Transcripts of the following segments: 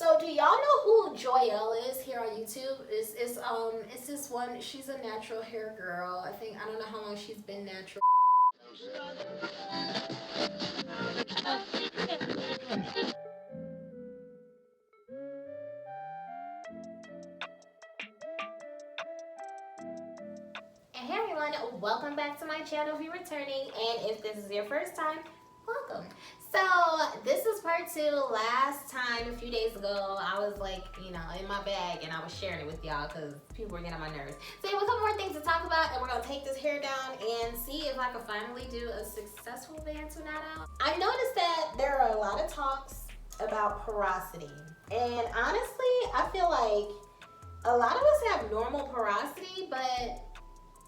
So do y'all know who Joyelle is here on YouTube? It's this one. She's a natural hair girl. I don't know how long she's been natural. And hey everyone, welcome back to my channel if you're returning, and if this is your first time, welcome. So this is part 2. Last time, a few days ago, I was like, in my bag and I was sharing it with y'all because people were getting on my nerves. So we have a couple more things to talk about, and we're gonna take this hair down and see if I can finally do a successful Bantu knot out. I noticed that there are a lot of talks about porosity, and honestly, I feel like a lot of us have normal porosity, but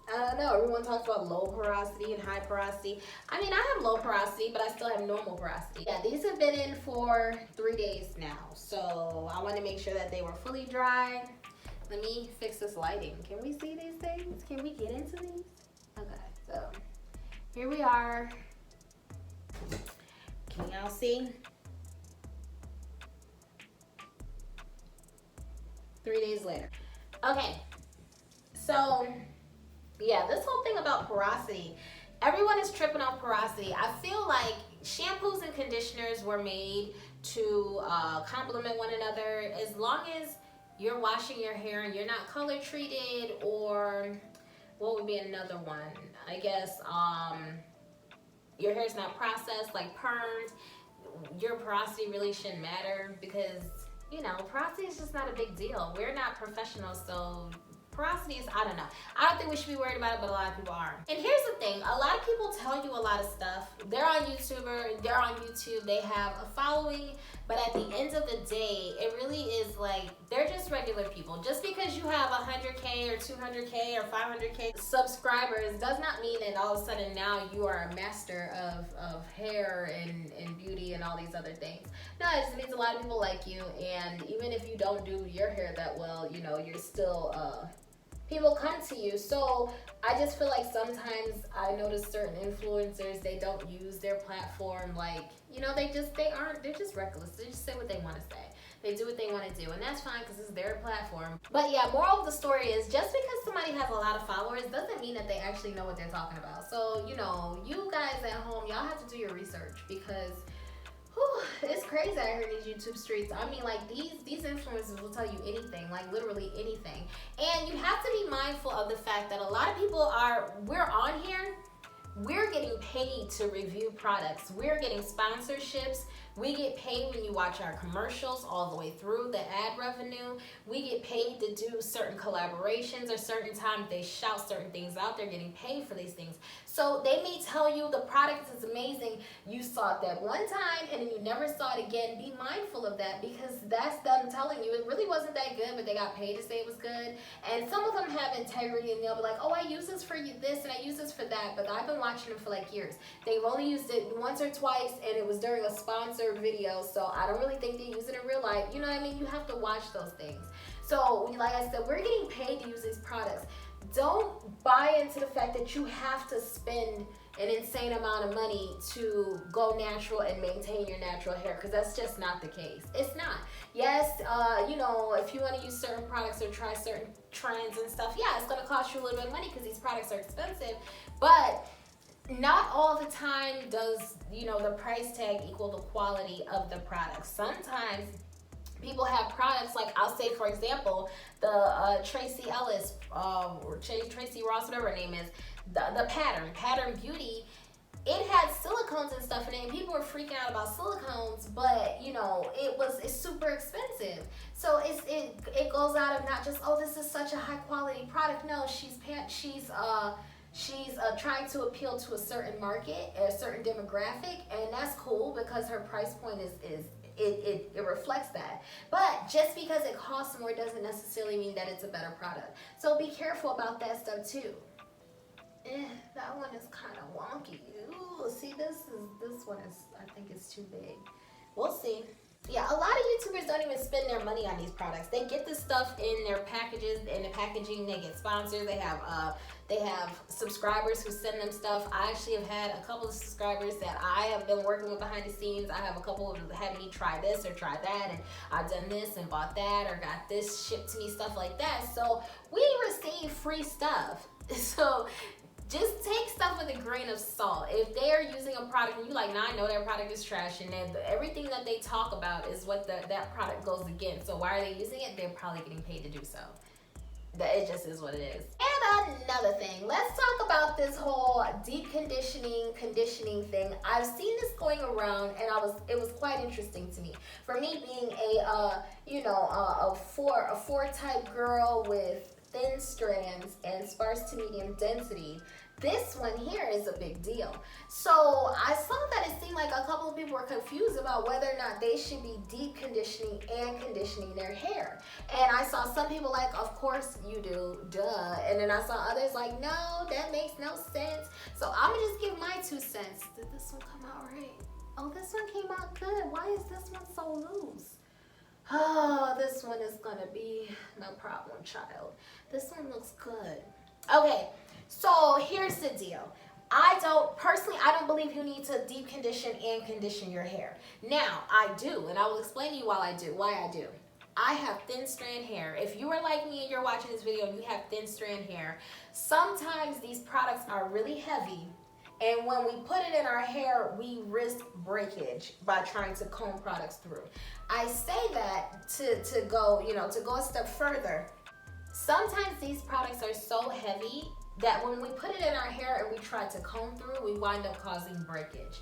I don't know, everyone talks about low porosity and high porosity. I mean, I have low porosity, but I still have normal porosity. Yeah, these have been in for 3 days now, so I want to make sure that they were fully dry. Let me fix this lighting. Can we see these things? Can we get into these? Okay, so here we are. Can y'all see? 3 days later. Okay, so yeah, this whole thing about porosity, everyone is tripping off porosity. I feel like shampoos and conditioners were made to complement one another. As long as you're washing your hair and you're not color treated, or what would be another one? I guess your hair's not processed like perms, your porosity really shouldn't matter, because porosity is just not a big deal. We're not professionals, so porosity is, I don't know. I don't think we should be worried about it, but a lot of people are. And here's the thing, a lot of people tell you a lot of stuff. They're on YouTube, they have a following, but at the end of the day, it really is like, they're just regular people. Just because you have 100K or 200K or 500K subscribers does not mean that all of a sudden now you are a master of hair and beauty and all these other things. No, it just means a lot of people like you, and even if you don't do your hair that well, you're still people come to you. So I just feel like sometimes I notice certain influencers, they don't use their platform like, they're just reckless. They just say what they want to say. They do what they want to do, and that's fine because it's their platform. But yeah, moral of the story is, just because somebody has a lot of followers doesn't mean that they actually know what they're talking about. So, you guys at home, y'all have to do your research, because it's crazy out here in these YouTube streets. I mean, like, these influencers will tell you anything, like literally anything. And you have to be mindful of the fact that a lot of people we're on here, we're getting paid to review products. We're getting sponsorships. We get paid when you watch our commercials all the way through, the ad revenue. We get paid to do certain collaborations, or certain times they shout certain things out. They're getting paid for these things. So they may tell you the product is amazing. You saw it that one time and then you never saw it again. Be mindful of that, because that's them telling you it really wasn't that good, but they got paid to say it was good. And some of them have integrity, and they'll be like, oh, I use this for this and I use this for that, but I've been watching them for like years. They've only used it once or twice, and it was during a sponsored video, so I don't really think they use it in real life. You know what I mean? You have to watch those things. So like I said, we're getting paid to use these products. Don't buy into the fact that you have to spend an insane amount of money to go natural and maintain your natural hair, because that's just not the case. It's not. Yes, if you want to use certain products or try certain trends and stuff, yeah, it's going to cost you a little bit of money because these products are expensive, but not all the time does, the price tag equal the quality of the product. Sometimes people have products, like, I'll say, for example, the Tracy Ellis, or Tracy Ross, whatever her name is, the Pattern Beauty, it had silicones and stuff in it, and people were freaking out about silicones, but it's super expensive. So it goes out of not just, oh, this is such a high quality product. No, she's trying to appeal to a certain market, a certain demographic, and that's cool, because her price point it reflects that. But just because it costs more doesn't necessarily mean that it's a better product. So be careful about that stuff too. That one is kind of wonky. Ooh, see, this one is, I think it's too big. We'll see. Yeah, a lot of YouTubers don't even spend their money on these products. They get this stuff in their packages, in the packaging. They get sponsored. They have subscribers who send them stuff. I actually have had a couple of subscribers that I have been working with behind the scenes. I have a couple of had me try this or try that, and I've done this and bought that or got this shipped to me, stuff like that. So we receive free stuff. So just take stuff with a grain of salt. If they are using a product and you're like, nah, I know their product is trash, and then everything that they talk about is what that product goes against. So why are they using it? They're probably getting paid to do so. It just is what it is. And another thing, let's talk about this whole deep conditioning thing. I've seen this going around, and it was quite interesting to me. For me, being a four type girl with thin strands and sparse to medium density, this one here is a big deal. So I saw that it seemed like a couple of people were confused about whether or not they should be deep conditioning and conditioning their hair. And I saw some people like, of course you do, duh. And then I saw others like, no, that makes no sense. So I'm gonna just give my 2 cents. Did this one come out right? Oh, this one came out good. Why is this one so loose? Oh, this one is gonna be no problem, child. This one looks good. Okay, so here's the deal. I don't believe you need to deep condition and condition your hair. Now, I do, and I will explain to you why I do. I have thin strand hair. If you are like me and you're watching this video and you have thin strand hair, sometimes these products are really heavy. And when we put it in our hair, we risk breakage by trying to comb products through. I say that to go a step further. Sometimes these products are so heavy that when we put it in our hair and we try to comb through, we wind up causing breakage.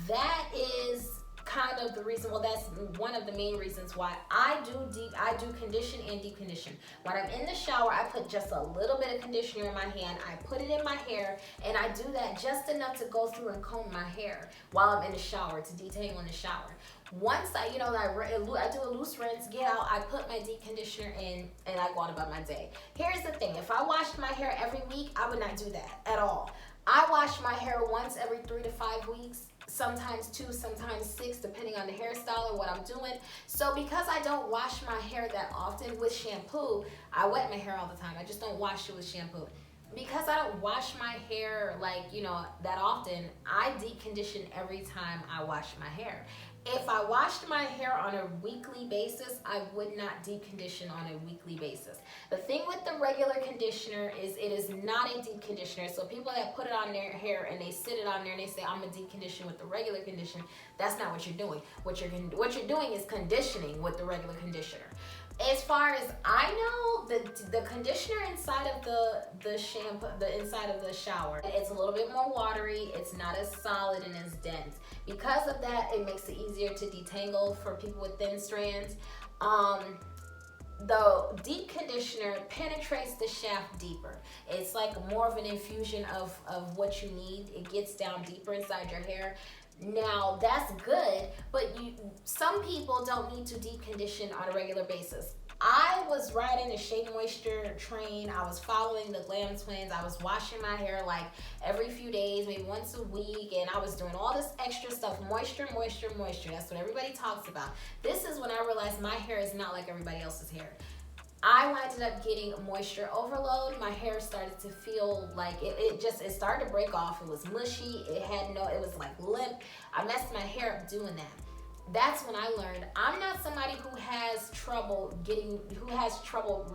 That is kind of the reason, well, that's one of the main reasons why I do condition and deep condition. When I'm in the shower, I put just a little bit of conditioner in my hand, I put it in my hair, and I do that just enough to go through and comb my hair while I'm in the shower, to detangle in the shower. Once I do a loose rinse, get out, I put my deep conditioner in, and I go on about my day. Here's the thing, if I washed my hair every week, I would not do that at all. I wash my hair once every 3 to 5 weeks, sometimes 2, sometimes 6, depending on the hairstyle and what I'm doing. So because I don't wash my hair that often with shampoo, I wet my hair all the time. I just don't wash it with shampoo. Because I don't wash my hair that often, I deep condition every time I wash my hair. If I washed my hair on a weekly basis, I would not deep condition on a weekly basis. The thing with the regular conditioner is it is not a deep conditioner. So people that put it on their hair and they sit it on there and they say, I'm gonna deep condition with the regular conditioner, that's not what you're doing. What you're doing is conditioning with the regular conditioner. As far as I know, the conditioner inside of the shampoo, the inside of the shower, it's a little bit more watery. It's not as solid and as dense. Because of that, it makes it easier to detangle for people with thin strands. The deep conditioner penetrates the shaft deeper. It's like more of an infusion of what you need. It gets down deeper inside your hair. Now that's good, but some people don't need to deep condition on a regular basis. I was riding the Shea Moisture train. I was following the Glam Twins. I was washing my hair like every few days, maybe once a week, and I was doing all this extra stuff. Moisture, moisture, moisture. That's what everybody talks about. This is when I realized my hair is not like everybody else's hair. I ended up getting moisture overload. My hair started to feel like it started to break off. It was mushy. It was like limp. I messed my hair up doing that. That's when I learned I'm not somebody who has trouble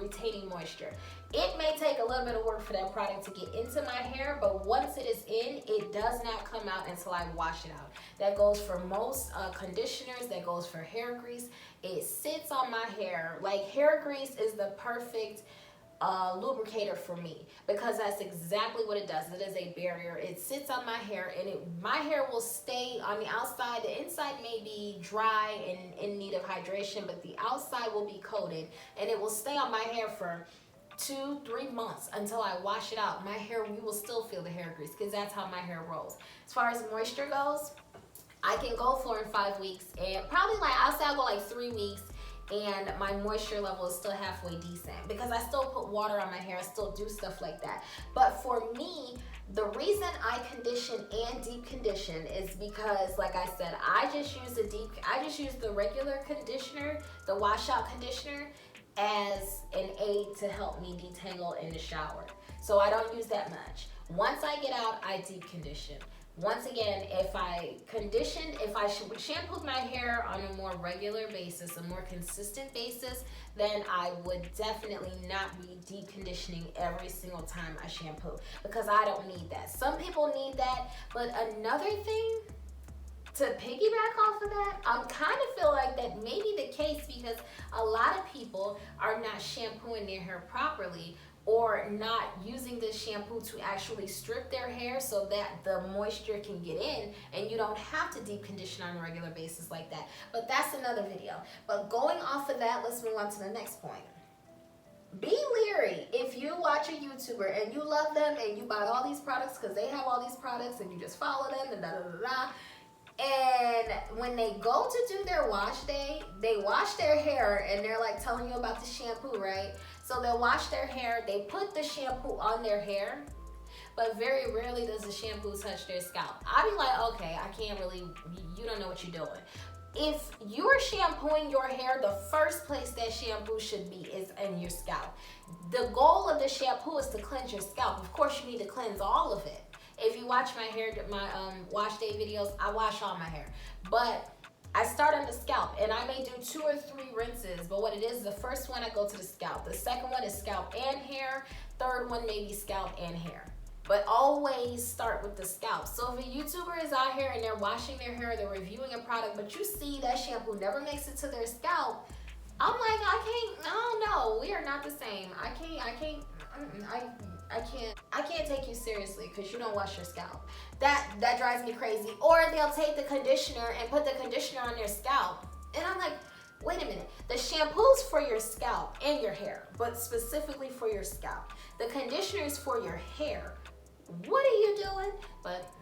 retaining moisture. It may take a little bit of work for that product to get into my hair, but once it is in, it does not come out until I wash it out. That goes for most conditioners, that goes for hair grease. It sits on my hair. Like hair grease is the perfect lubricator for me, because that's exactly what it does. It is a barrier. It sits on my hair, and my hair will stay on the outside. The inside may be dry and in need of hydration, but the outside will be coated, and it will stay on my hair for 2-3 months until I wash it out. My hair, you will still feel the hair grease, because that's how my hair rolls. As far as moisture goes, I can go 4 and 5 weeks, and probably I'll say I'll go 3 weeks. and my moisture level is still halfway decent, because I still put water on my hair, I still do stuff like that. But for me, the reason I condition and deep condition is because, like I said, I just use the regular conditioner, the washout conditioner, as an aid to help me detangle in the shower. So I don't use that much. Once I get out, I deep condition. Once again, if I shampooed my hair on a more regular basis, a more consistent basis, then I would definitely not be deep conditioning every single time I shampoo, because I don't need that. Some people need that, but another thing, to piggyback off of that, I kind of feel like that may be the case because a lot of people are not shampooing their hair properly, or not using the shampoo to actually strip their hair so that the moisture can get in and you don't have to deep condition on a regular basis like that. But that's another video. But going off of that, let's move on to the next point. Be leery if you watch a YouTuber and you love them and you buy all these products because they have all these products and you just follow them and da da da da. And when they go to do their wash day, they wash their hair and they're like telling you about the shampoo, right? So they'll wash their hair, they put the shampoo on their hair, but very rarely does the shampoo touch their scalp. I'll be like, okay, I can't really, you don't know what you're doing. If you're shampooing your hair, the first place that shampoo should be is in your scalp. The goal of the shampoo is to cleanse your scalp. Of course, you need to cleanse all of it. If you watch my wash day videos, I wash all my hair. But I start on the scalp, and I may do 2 or 3 rinses, but what it is, the first one I go to the scalp. The second one is scalp and hair. Third one may be scalp and hair. But always start with the scalp. So if a YouTuber is out here and they're washing their hair, they're reviewing a product, but you see that shampoo never makes it to their scalp, I'm like, I don't know, we are not the same. I can't take you seriously because you don't wash your scalp. That drives me crazy. Or they'll take the conditioner and put the conditioner on their scalp. And I'm like, wait a minute. The shampoo's for your scalp and your hair, but specifically for your scalp. The conditioner is for your hair. What are you doing? But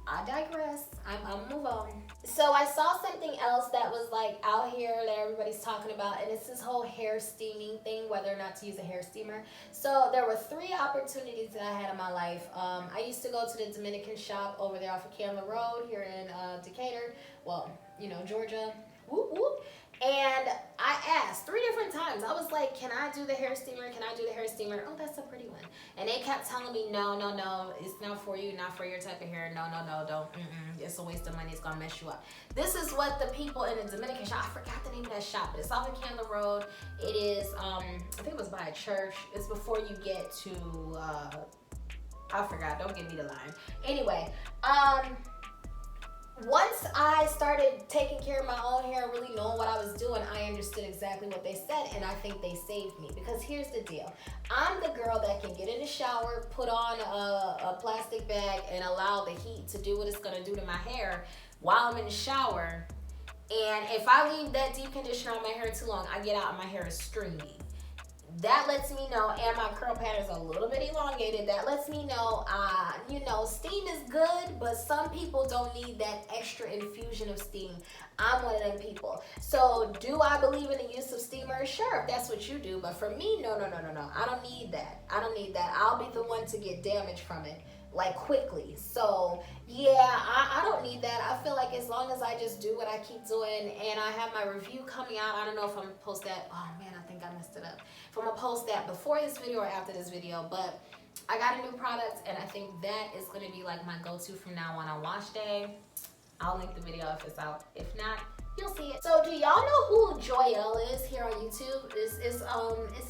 I digress. I'll move on. So I saw something else that was like out here that everybody's talking about, and it's this whole hair steaming thing, whether or not to use a hair steamer. So there were 3 opportunities that I had in my life. I used to go to the Dominican shop over there off of Candler Road here in Decatur. Well, you know, Georgia. Whoop, whoop. And I asked 3 different times. I was like, can I do the hair steamer? Can I do the hair steamer? Oh, that's a pretty one. And they kept telling me, no, no, no. It's not for you, not for your type of hair. No, no, no, don't. It's a waste of money. It's going to mess you up. This is what the people in the Dominican shop, I forgot the name of that shop, but it's off of Candler Road. It is, I think it was by a church. It's before you get to, I forgot. Don't give me the line. Anyway, once I started taking care of my own hair, really knowing what I was doing, I understood exactly what they said, and I think they saved me. Because here's the deal. I'm the girl that can get in the shower, put on a plastic bag, and allow the heat to do what it's going to do to my hair while I'm in the shower. And if I leave that deep conditioner on my hair too long, I get out and my hair is stringy. That lets me know, and my curl pattern is a little bit elongated. That lets me know, you know, steam is good, but some people don't need that extra infusion of steam. I'm one of them people. So do I believe in the use of steamers? Sure, if that's what you do. But for me, no. I don't need that. I don't need that. I'll be the one to get damage from it, like, quickly. So yeah, I don't need that. I feel like as long as I just do what I keep doing, and I have my review coming out, I don't know if I'm gonna post that. Oh man, I think I messed it up. If I'm gonna post that before this video or after this video, but I got a new product, and I think that is gonna be like my go-to from now on wash day. I'll link the video if it's out. If not, you'll see it. So do y'all know who Joyelle is here on YouTube? It's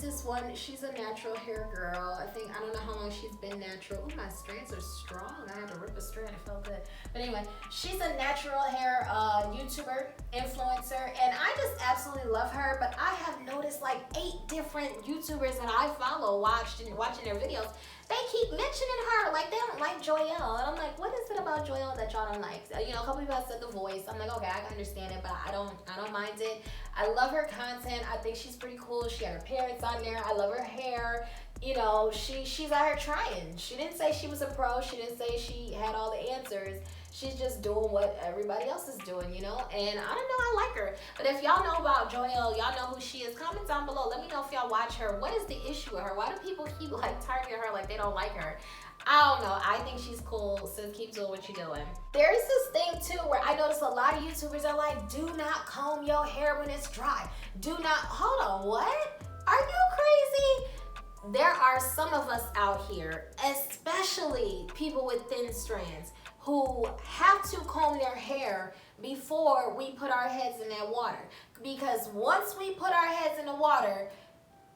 this one. She's a natural hair girl. I don't know how long she's been natural. Ooh, my strands are strong. I had to rip a strand. It felt good. But anyway, she's a natural hair YouTuber, influencer, and I just absolutely love her. But I have noticed like 8 different YouTubers that I follow watching their videos. They keep mentioning her, like they don't like Joyelle. And I'm like, what is it about Joyelle that y'all don't like? You know, a couple people have said the voice. I'm like, okay, I can understand it, but I don't mind it. I love her content. I think she's pretty cool. She had her parents on there. I love her hair. You know, she's out here trying. She didn't say she was a pro. She didn't say she had all the answers. She's just doing what everybody else is doing, you know? And I don't know, I like her. But if y'all know about Joelle, y'all know who she is, comment down below. Let me know if y'all watch her. What is the issue with her? Why do people keep like targeting her like they don't like her? I don't know. I think she's cool. So keep doing what you're doing. There's this thing too where I notice a lot of YouTubers are like, do not comb your hair when it's dry. Do not, hold on, what? Are you crazy? There are some of us out here, especially people with thin strands, who have to comb their hair before we put our heads in that water. Because once we put our heads in the water,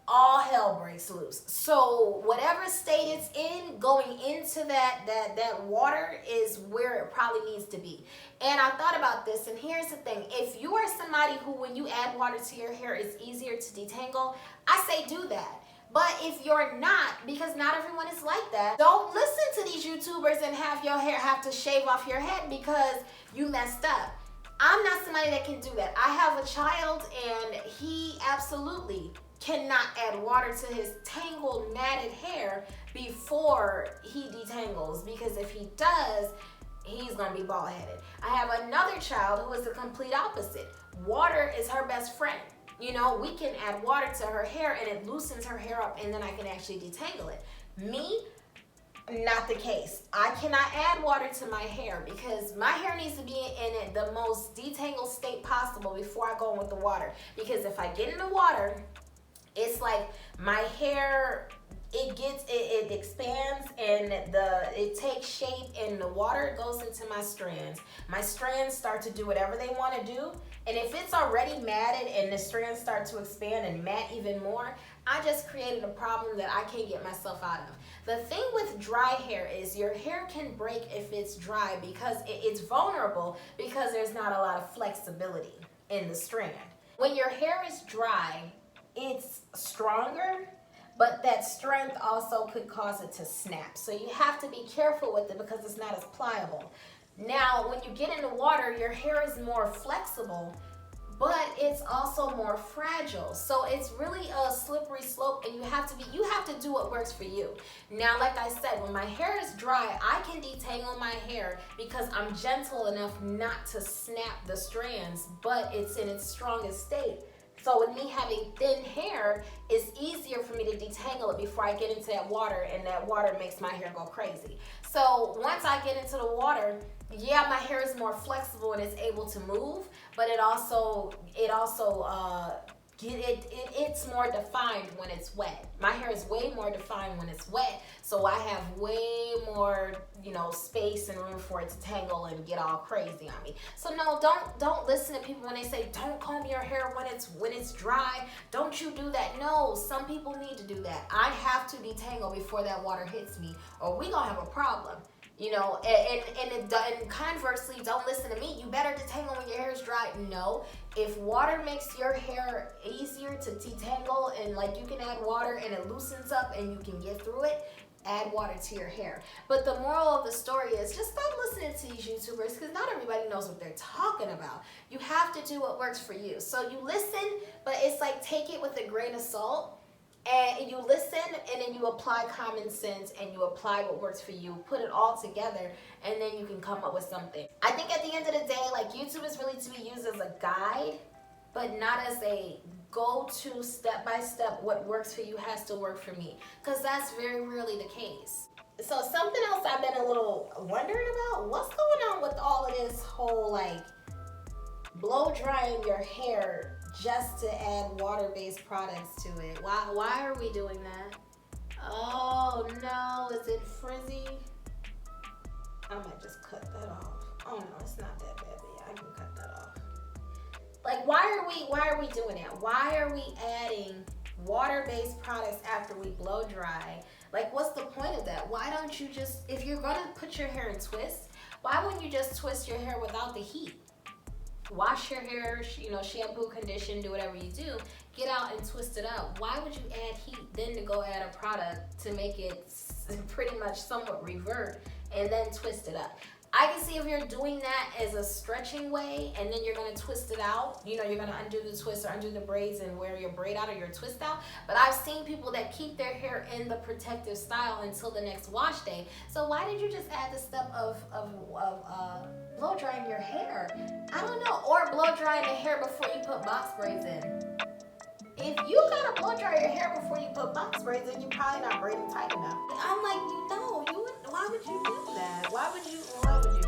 all hell breaks loose. So whatever state it's in, going into that water is where it probably needs to be. And I thought about this, and here's the thing. If you are somebody who, when you add water to your hair, it's easier to detangle, I say do that. But if you're not, because not everyone is like that, don't listen to these YouTubers and have your hair have to shave off your head because you messed up. I'm not somebody that can do that. I have a child, and he absolutely cannot add water to his tangled, matted hair before he detangles, because if he does, he's gonna be bald headed. I have another child who is the complete opposite. Water is her best friend. You know, we can add water to her hair and it loosens her hair up, and then I can actually detangle it. Me, not the case. I cannot add water to my hair because my hair needs to be in it the most detangled state possible before I go in with the water. Because if I get in the water, it's like my hair, it expands and it takes shape, and the water goes into my strands. My strands start to do whatever they want to do. And if it's already matted and the strands start to expand and mat even more, I just created a problem that I can't get myself out of. The thing with dry hair is your hair can break if it's dry because it's vulnerable, because there's not a lot of flexibility in the strand. When your hair is dry, it's stronger, but that strength also could cause it to snap. So you have to be careful with it because it's not as pliable. Now, when you get in the water, your hair is more flexible, but it's also more fragile. So it's really a slippery slope, and you have to do what works for you. Now, like I said, when my hair is dry, I can detangle my hair because I'm gentle enough not to snap the strands, but it's in its strongest state. So with me having thin hair, it's easier for me to detangle it before I get into that water, and that water makes my hair go crazy. So once I get into the water, yeah, my hair is more flexible and it's able to move, but it's more defined when it's wet. My hair is way more defined when it's wet, so I have way more, space and room for it to tangle and get all crazy on me. So no, don't listen to people when they say don't comb your hair when it's dry. Don't you do that? No, some people need to do that. I have to detangle before that water hits me, or we gonna have a problem. And conversely, don't listen to me. You better detangle when your hair is dry. No, if water makes your hair easier to detangle, and like you can add water and it loosens up and you can get through it, add water to your hair. But the moral of the story is just stop listening to these YouTubers, because not everybody knows what they're talking about. You have to do what works for you. So you listen, but it's like take it with a grain of salt. And you listen, and then you apply common sense, and you apply what works for you, put it all together, and then you can come up with something. I think at the end of the day, like, YouTube is really to be used as a guide, but not as a go-to step-by-step. What works for you has to work for me, because that's very rarely the case. So something else I've been a little wondering about, what's going on with all of this whole, like, blow drying your hair just to add water-based products to it? Why are we doing that? Oh no, is it frizzy? I might just cut that off. Oh no, it's not that bad, but yeah, I can cut that off. Like, why are we doing that? Why are we adding water-based products after we blow dry? Like, what's the point of that? Why don't you just, if you're gonna put your hair in twists, why wouldn't you just twist your hair without the heat? Wash your hair, shampoo, condition, do whatever you do. Get out and twist it up. Why would you add heat then to go add a product to make it pretty much somewhat revert and then twist it up? I can see if you're doing that as a stretching way and then you're going to twist it out. You know, you're going to undo the twist or undo the braids and wear your braid out or your twist out. But I've seen people that keep their hair in the protective style until the next wash day. So why did you just add the step of blow drying your hair? I don't know. Or blow drying the hair before you put box braids in. If you gotta blow dry your hair before you put box braids in, you're probably not braiding tight enough. I'm like, why would you do that? Why would you